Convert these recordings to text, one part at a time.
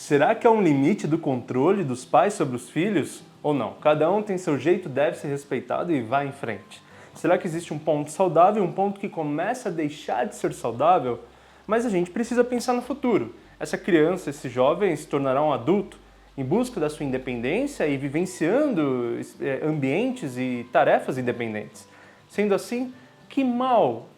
Será que há um limite do controle dos pais sobre os filhos? Ou não? Cada um tem seu jeito, deve ser respeitado e vai em frente. Será que existe um ponto saudável e um ponto que começa a deixar de ser saudável? Mas a gente precisa pensar no futuro. Essa criança, esse jovem se tornará um adulto em busca da sua independência e vivenciando ambientes e tarefas independentes. Sendo assim, que mal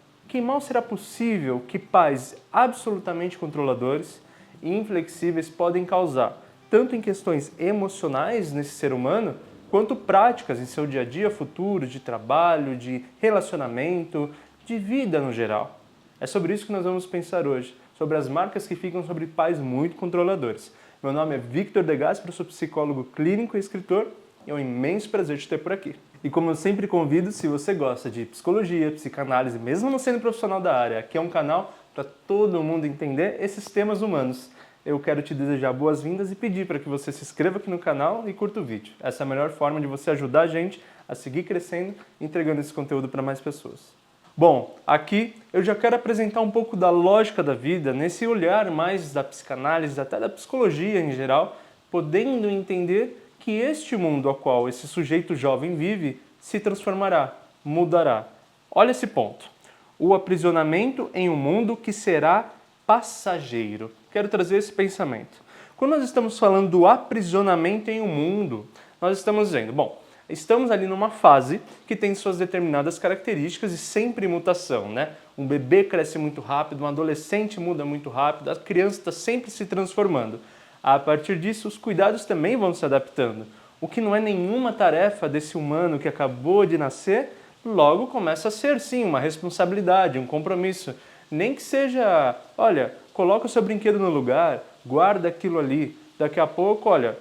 será possível que pais absolutamente controladores e inflexíveis podem causar, tanto em questões emocionais nesse ser humano, quanto práticas em seu dia a dia futuro, de trabalho, de relacionamento, de vida no geral. É sobre isso que nós vamos pensar hoje, sobre as marcas que ficam sobre pais muito controladores. Meu nome é Victor De Gasperi, sou psicólogo clínico e escritor, e é um imenso prazer te ter por aqui. E como eu sempre convido, se você gosta de psicologia, psicanálise, mesmo não sendo profissional da área, aqui é um canal para todo mundo entender esses temas humanos. Eu quero te desejar boas-vindas e pedir para que você se inscreva aqui no canal e curta o vídeo. Essa é a melhor forma de você ajudar a gente a seguir crescendo, entregando esse conteúdo para mais pessoas. Bom, aqui eu já quero apresentar um pouco da lógica da vida, nesse olhar mais da psicanálise, até da psicologia em geral, podendo entender que este mundo ao qual esse sujeito jovem vive se transformará, mudará. Olha esse ponto. O aprisionamento em um mundo que será passageiro. Quero trazer esse pensamento. Quando nós estamos falando do aprisionamento em um mundo, nós estamos dizendo, bom, estamos ali numa fase que tem suas determinadas características e sempre mutação, né? Um bebê cresce muito rápido, um adolescente muda muito rápido, a criança está sempre se transformando. A partir disso, os cuidados também vão se adaptando. O que não é nenhuma tarefa desse humano que acabou de nascer, logo começa a ser, sim, uma responsabilidade, um compromisso. Nem que seja, olha, coloca o seu brinquedo no lugar, guarda aquilo ali. Daqui a pouco, olha,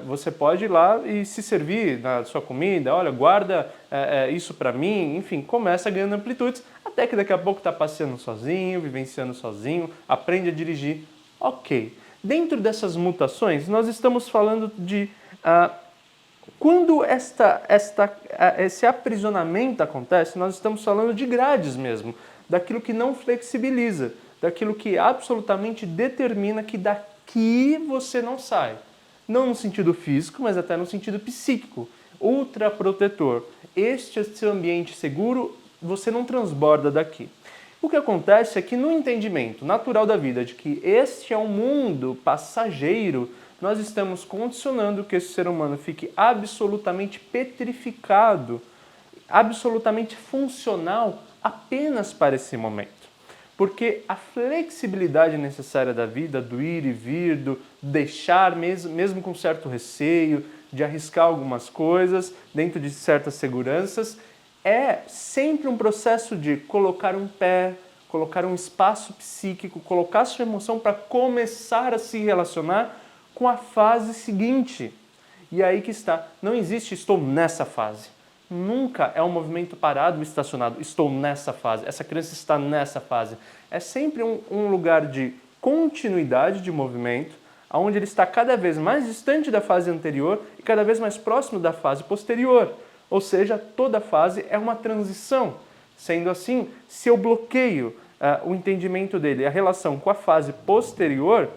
você pode ir lá e se servir na sua comida, olha, guarda isso para mim, enfim, começa ganhando amplitudes, até que daqui a pouco está passeando sozinho, vivenciando sozinho, aprende a dirigir. Ok. Dentro dessas mutações, nós estamos falando de quando esse aprisionamento acontece, nós estamos falando de grades mesmo, daquilo que não flexibiliza, daquilo que absolutamente determina que daqui você não sai. Não no sentido físico, mas até no sentido psíquico, ultraprotetor. Este é o seu ambiente seguro, você não transborda daqui. O que acontece é que no entendimento natural da vida de que este é um mundo passageiro, nós estamos condicionando que esse ser humano fique absolutamente petrificado, absolutamente funcional apenas para esse momento. Porque a flexibilidade necessária da vida, do ir e vir, do deixar, mesmo com certo receio, de arriscar algumas coisas dentro de certas seguranças, é sempre um processo de colocar um pé, colocar um espaço psíquico, colocar sua emoção para começar a se relacionar com a fase seguinte. E aí que está, não existe estou nessa fase. Nunca é um movimento parado e estacionado, estou nessa fase, essa criança está nessa fase. É sempre um lugar de continuidade de movimento, onde ele está cada vez mais distante da fase anterior e cada vez mais próximo da fase posterior. Ou seja, toda fase é uma transição. Sendo assim, se eu bloqueio o entendimento dele, a relação com a fase posterior,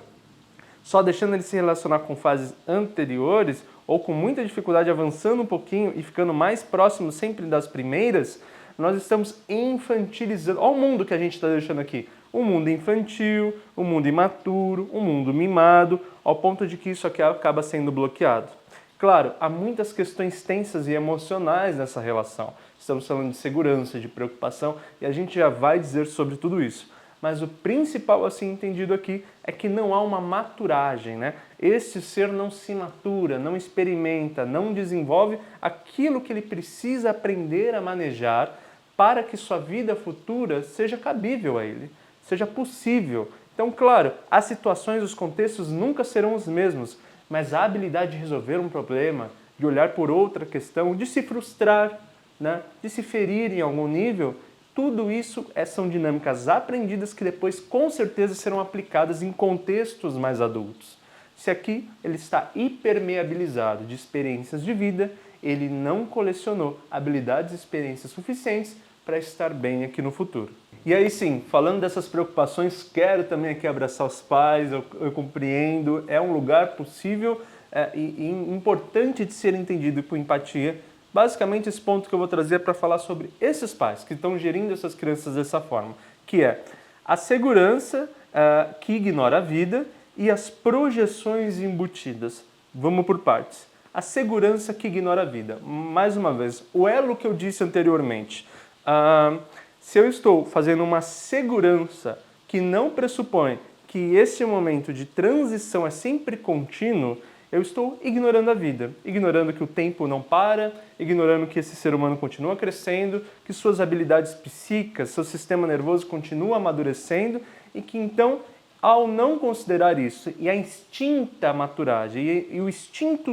só deixando ele se relacionar com fases anteriores, ou com muita dificuldade avançando um pouquinho e ficando mais próximo sempre das primeiras, nós estamos infantilizando. Olha o mundo que a gente está deixando aqui. Um mundo infantil, um mundo imaturo, um mundo mimado, ao ponto de que isso aqui acaba sendo bloqueado. Claro, há muitas questões tensas e emocionais nessa relação. Estamos falando de segurança, de preocupação, e a gente já vai dizer sobre tudo isso. Mas o principal, assim entendido aqui, é que não há uma maturagem, né? Esse ser não se matura, não experimenta, não desenvolve aquilo que ele precisa aprender a manejar para que sua vida futura seja cabível a ele, seja possível. Então, claro, as situações, os contextos nunca serão os mesmos, mas a habilidade de resolver um problema, de olhar por outra questão, de se frustrar, né? De se ferir em algum nível, tudo isso são dinâmicas aprendidas que depois com certeza serão aplicadas em contextos mais adultos. Se aqui ele está hipermeabilizado de experiências de vida, ele não colecionou habilidades e experiências suficientes para estar bem aqui no futuro. E aí sim, falando dessas preocupações, quero também aqui abraçar os pais, eu compreendo, é um lugar possível e importante de ser entendido com empatia. Basicamente, esse ponto que eu vou trazer é para falar sobre esses pais que estão gerindo essas crianças dessa forma, que é a segurança que ignora a vida e as projeções embutidas. Vamos por partes. A segurança que ignora a vida. Mais uma vez, o elo que eu disse anteriormente. Se eu estou fazendo uma segurança que não pressupõe que esse momento de transição é sempre contínuo, eu estou ignorando a vida, ignorando que o tempo não para, ignorando que esse ser humano continua crescendo, que suas habilidades psíquicas, seu sistema nervoso continua amadurecendo e que então, ao não considerar isso e a instinta maturagem e o instinto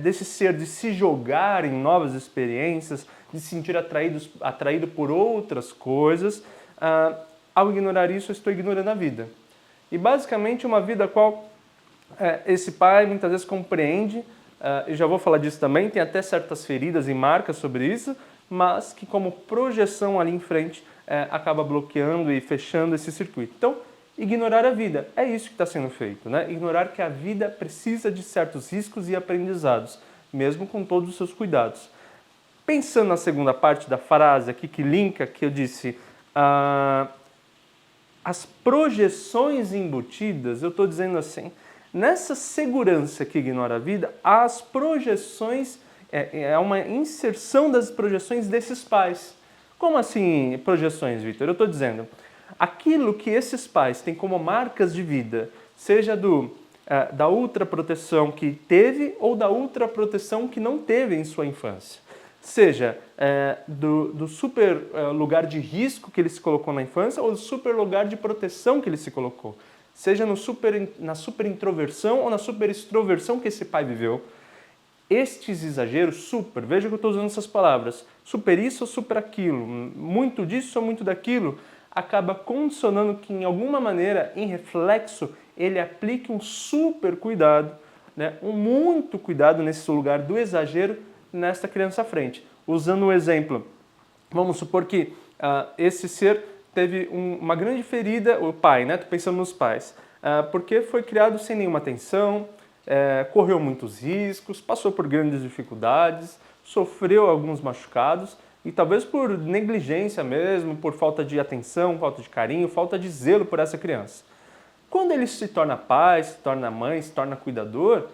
desse ser de se jogar em novas experiências, de se sentir atraído por outras coisas, ao ignorar isso, eu estou ignorando a vida. E basicamente uma vida a qual esse pai muitas vezes compreende, eu já vou falar disso também, tem até certas feridas e marcas sobre isso, mas que como projeção ali em frente acaba bloqueando e fechando esse circuito. Então, ignorar a vida, é isso que está sendo feito, né? Ignorar que a vida precisa de certos riscos e aprendizados, mesmo com todos os seus cuidados. Pensando na segunda parte da frase aqui, que linka, que eu disse, as projeções embutidas, eu estou dizendo assim, nessa segurança que ignora a vida, as projeções, é uma inserção das projeções desses pais. Como assim projeções, Vitor? Eu estou dizendo, aquilo que esses pais têm como marcas de vida, seja da ultraproteção que teve ou da ultraproteção que não teve em sua infância. Seja do super lugar de risco que ele se colocou na infância ou do super lugar de proteção que ele se colocou. Seja na super introversão ou na super extroversão que esse pai viveu. Estes exageros, veja que eu estou usando essas palavras, super isso ou super aquilo, muito disso ou muito daquilo, acaba condicionando que, em alguma maneira, em reflexo, ele aplique um super cuidado, né, um muito cuidado nesse lugar do exagero nesta criança à frente. Usando um exemplo, vamos supor que esse ser teve uma grande ferida, o pai, né? Estou pensando nos pais, porque foi criado sem nenhuma atenção, correu muitos riscos, passou por grandes dificuldades, sofreu alguns machucados e talvez por negligência mesmo, por falta de atenção, falta de carinho, falta de zelo por essa criança. Quando ele se torna pai, se torna mãe, se torna cuidador,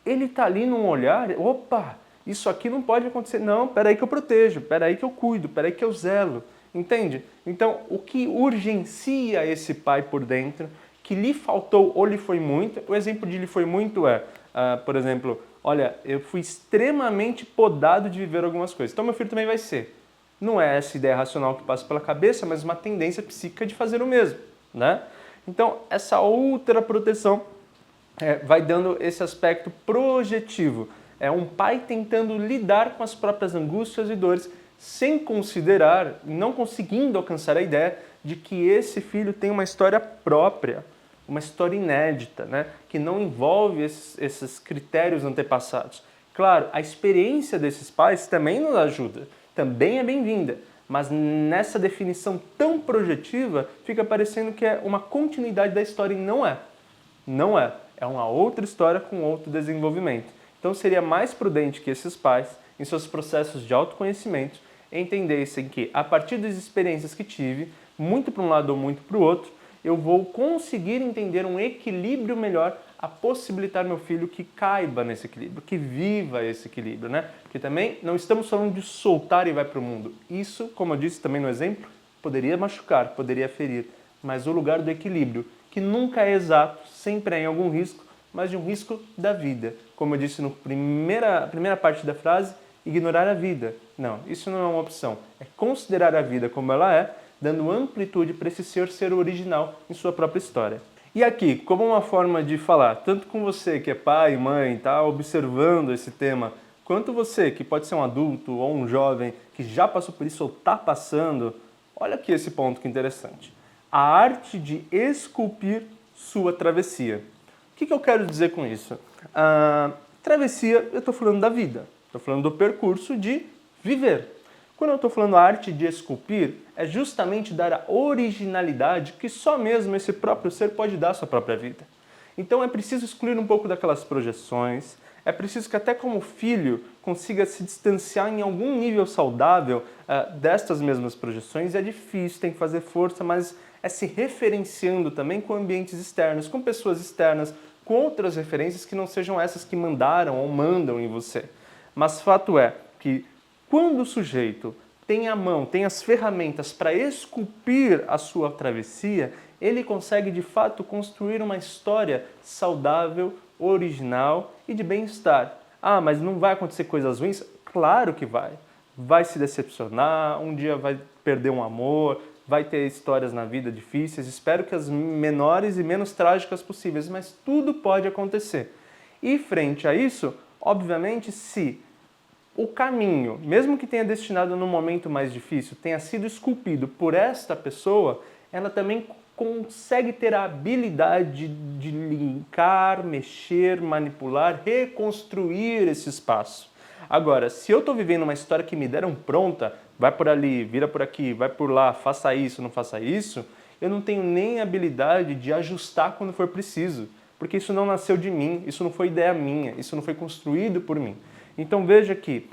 ele está ali num olhar, opa, isso aqui não pode acontecer, não, peraí que eu protejo, peraí que eu cuido, peraí que eu zelo, entende? Então, o que urgencia esse pai por dentro, que lhe faltou ou lhe foi muito, o exemplo de lhe foi muito por exemplo, olha, eu fui extremamente podado de viver algumas coisas, então meu filho também vai ser. Não é essa ideia racional que passa pela cabeça, mas uma tendência psíquica de fazer o mesmo, né? Então, essa outra proteção vai dando esse aspecto projetivo. É um pai tentando lidar com as próprias angústias e dores, sem considerar, não conseguindo alcançar a ideia de que esse filho tem uma história própria, uma história inédita, né? Que não envolve esses critérios antepassados. Claro, a experiência desses pais também nos ajuda, também é bem-vinda, mas nessa definição tão projetiva, fica parecendo que é uma continuidade da história e não é. Não é. É uma outra história com outro desenvolvimento. Então seria mais prudente que esses pais, em seus processos de autoconhecimento, entendessem que, a partir das experiências que tive, muito para um lado ou muito para o outro, eu vou conseguir entender um equilíbrio melhor a possibilitar meu filho que caiba nesse equilíbrio, que viva esse equilíbrio, né? Porque também não estamos falando de soltar e vai para o mundo. Isso, como eu disse também no exemplo, poderia machucar, poderia ferir, mas o lugar do equilíbrio, que nunca é exato, sempre é em algum risco, mas de um risco da vida. Como eu disse na primeira parte da frase, ignorar a vida. Não, isso não é uma opção. É considerar a vida como ela é, dando amplitude para esse ser original em sua própria história. E aqui, como uma forma de falar, tanto com você que é pai, mãe, está observando esse tema, quanto você que pode ser um adulto ou um jovem que já passou por isso ou está passando, olha aqui esse ponto que interessante. A arte de esculpir sua travessia. O que eu quero dizer com isso? Travessia, eu estou falando da vida, estou falando do percurso de viver. Quando eu estou falando a arte de esculpir, é justamente dar a originalidade que só mesmo esse próprio ser pode dar à sua própria vida. Então é preciso excluir um pouco daquelas projeções, é preciso que até como filho consiga se distanciar em algum nível saudável destas mesmas projeções. É difícil, tem que fazer força, mas é se referenciando também com ambientes externos, com pessoas externas, com outras referências que não sejam essas que mandaram ou mandam em você. Mas fato é que quando o sujeito tem a mão, tem as ferramentas para esculpir a sua travessia, ele consegue de fato construir uma história saudável, original e de bem-estar. Ah, mas não vai acontecer coisas ruins? Claro que vai. Vai se decepcionar, um dia vai perder um amor, vai ter histórias na vida difíceis. Espero que as menores e menos trágicas possíveis, mas tudo pode acontecer. E frente a isso, obviamente, se o caminho, mesmo que tenha destinado num momento mais difícil, tenha sido esculpido por esta pessoa, ela também consegue ter a habilidade de linkar, mexer, manipular, reconstruir esse espaço. Agora, se eu estou vivendo uma história que me deram pronta, vai por ali, vira por aqui, vai por lá, faça isso, não faça isso, eu não tenho nem a habilidade de ajustar quando for preciso, porque isso não nasceu de mim, isso não foi ideia minha, isso não foi construído por mim. Então veja que,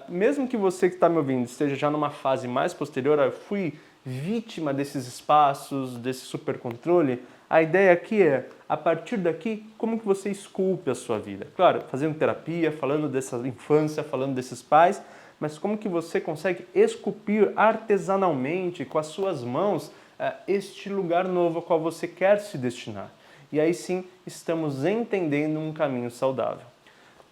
mesmo que você que está me ouvindo esteja já numa fase mais posterior, eu fui vítima desses espaços, desse supercontrole, a ideia aqui é, a partir daqui, como que você esculpe a sua vida? Claro, fazendo terapia, falando dessa infância, falando desses pais, mas como que você consegue esculpir artesanalmente, com as suas mãos, este lugar novo ao qual você quer se destinar. E aí sim, estamos entendendo um caminho saudável.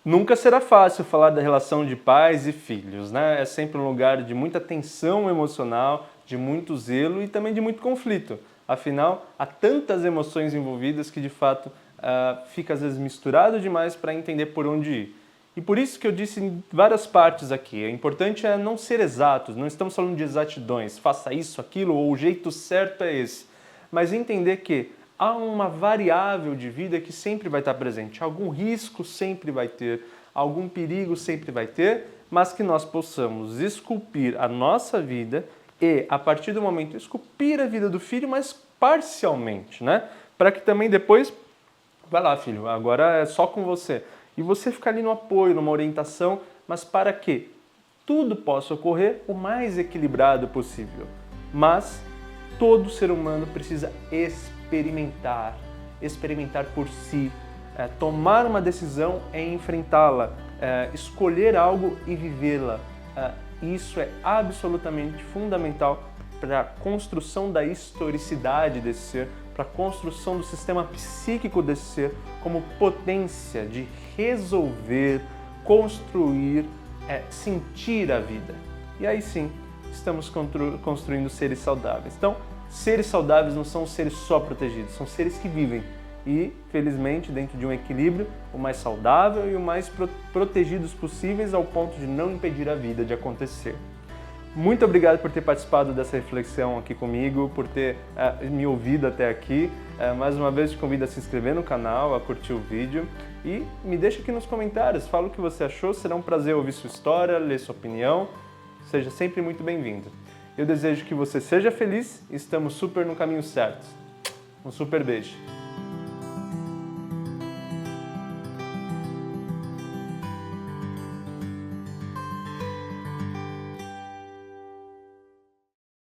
Nunca será fácil falar da relação de pais e filhos, né? É sempre um lugar de muita tensão emocional, de muito zelo e também de muito conflito. Afinal, há tantas emoções envolvidas que de fato fica às vezes misturado demais para entender por onde ir. E por isso que eu disse em várias partes aqui, o importante é não ser exatos, não estamos falando de exatidões, faça isso, aquilo, ou o jeito certo é esse. Mas entender que há uma variável de vida que sempre vai estar presente. Algum risco sempre vai ter, algum perigo sempre vai ter, mas que nós possamos esculpir a nossa vida e, a partir do momento, esculpir a vida do filho, mas parcialmente, né? Para que também depois, vai lá filho, agora é só com você. E você ficar ali no apoio, numa orientação, mas para que tudo possa ocorrer o mais equilibrado possível. Mas todo ser humano precisa experimentar por si, tomar uma decisão e enfrentá-la, escolher algo e vivê-la. Isso é absolutamente fundamental para a construção da historicidade desse ser, para a construção do sistema psíquico desse ser como potência de resolver, construir, sentir a vida. E aí sim, estamos construindo seres saudáveis. Então, seres saudáveis não são seres só protegidos, são seres que vivem e, felizmente, dentro de um equilíbrio, o mais saudável e o mais protegidos possíveis ao ponto de não impedir a vida de acontecer. Muito obrigado por ter participado dessa reflexão aqui comigo, por ter me ouvido até aqui. Mais uma vez te convido a se inscrever no canal, a curtir o vídeo e me deixa aqui nos comentários, fala o que você achou, será um prazer ouvir sua história, ler sua opinião. Seja sempre muito bem-vindo. Eu desejo que você seja feliz e estamos super no caminho certo. Um super beijo.